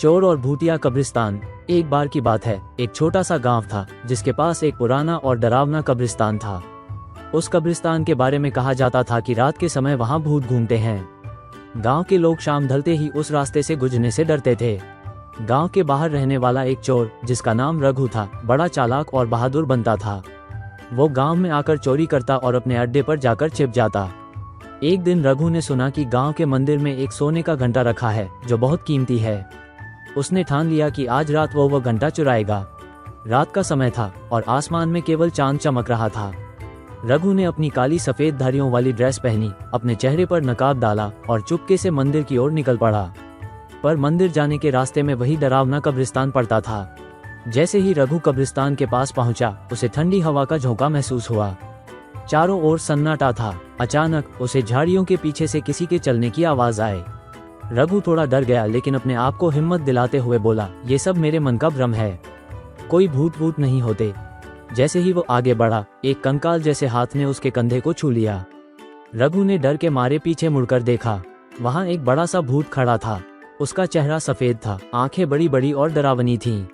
चोर और भूतिया कब्रिस्तान। एक बार की बात है, एक छोटा सा गांव था जिसके पास एक पुराना और डरावना कब्रिस्तान था। उस कब्रिस्तान के बारे में कहा जाता था कि रात के समय वहां भूत घूमते हैं। गांव के लोग शाम ढलते ही उस रास्ते से गुजरने से डरते थे। गांव के बाहर रहने वाला एक चोर जिसका नाम रघु था, बड़ा चालाक और बहादुर बनता था। वो गांव में आकर चोरी करता और अपने अड्डे पर जाकर छिप जाता। एक दिन रघु ने सुना कि गांव के मंदिर में एक सोने का घंटा रखा है जो बहुत कीमती है। उसने ठान लिया कि आज रात वो घंटा चुराएगा। रात का समय था और आसमान में केवल चांद चमक रहा था। रघु ने अपनी काली सफेद धारियों वाली ड्रेस पहनी, अपने चेहरे पर नकाब डाला और चुपके से मंदिर की ओर निकल पड़ा। पर मंदिर जाने के रास्ते में वही डरावना कब्रिस्तान पड़ता था। जैसे ही रघु कब्रिस्तान के पास पहुंचा, उसे ठंडी हवा का झोंका महसूस हुआ। चारों ओर सन्नाटा था। अचानक उसे झाड़ियों के पीछे से किसी के चलने की आवाज आई। रघु थोड़ा डर गया, लेकिन अपने आप को हिम्मत दिलाते हुए बोला, ये सब मेरे मन का भ्रम है, कोई भूत नहीं होते। जैसे ही वो आगे बढ़ा, एक कंकाल जैसे हाथ ने उसके कंधे को छू लिया। रघु ने डर के मारे पीछे मुड़कर देखा। वहां एक बड़ा सा भूत खड़ा था। उसका चेहरा सफेद था, आंखें बड़ी बड़ी और डरावनी थीं।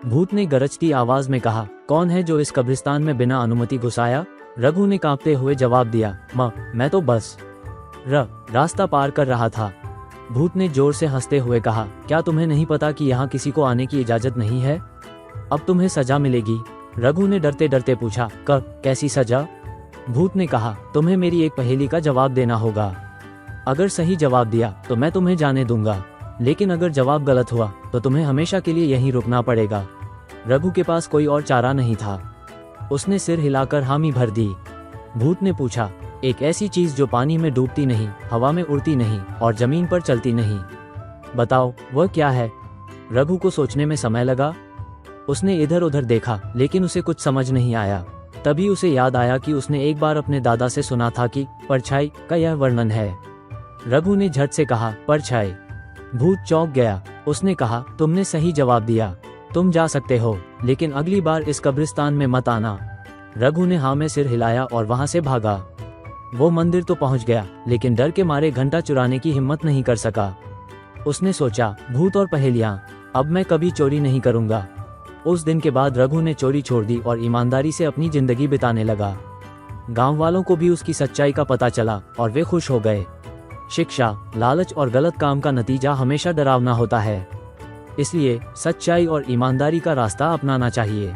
भूत ने गरजती आवाज में कहा, कौन है जो इस कब्रिस्तान में बिना अनुमति घुसाया? रघु ने कांपते हुए जवाब दिया, मैं तो बस रास्ता पार कर रहा था। भूत ने जोर से हंसते हुए कहा, क्या तुम्हें नहीं पता कि यहाँ किसी को आने की इजाजत नहीं है? अब तुम्हें सजा मिलेगी। रघु ने डरते डरते पूछा, कैसी सजा? भूत ने कहा, तुम्हें मेरी एक पहेली का जवाब देना होगा। अगर सही जवाब दिया तो मैं तुम्हें जाने दूंगा, लेकिन अगर जवाब गलत हुआ तो तुम्हें हमेशा के लिए यहीं रुकना पड़ेगा। रघु के पास कोई और चारा नहीं था। उसने सिर हिलाकर हामी भर दी। भूत ने पूछा, एक ऐसी चीज जो पानी में डूबती नहीं, हवा में उड़ती नहीं और जमीन पर चलती नहीं, बताओ वह क्या है? रघु को सोचने में समय लगा। उसने इधर उधर देखा, लेकिन उसे कुछ समझ नहीं आया। तभी उसे याद आया कि उसने एक बार अपने दादा से सुना था कि परछाई का यह वर्णन है। रघु ने झट से कहा, परछाई। भूत चौंक गया। उसने कहा, तुमने सही जवाब दिया, तुम जा सकते हो, लेकिन अगली बार इस कब्रिस्तान में मत आना। रघु ने हाँ में सिर हिलाया और वहां से भागा। वो मंदिर तो पहुंच गया, लेकिन डर के मारे घंटा चुराने की हिम्मत नहीं कर सका। उसने सोचा, भूत और पहेलियां, अब मैं कभी चोरी नहीं करूंगा। उस दिन के बाद रघु ने चोरी छोड़ दी और ईमानदारी से अपनी जिंदगी बिताने लगा। गांव वालों को भी उसकी सच्चाई का पता चला और वे खुश हो गए। शिक्षा, लालच और गलत काम का नतीजा हमेशा डरावना होता है। इसलिए सच्चाई और ईमानदारी का रास्ता अपनाना चाहिए।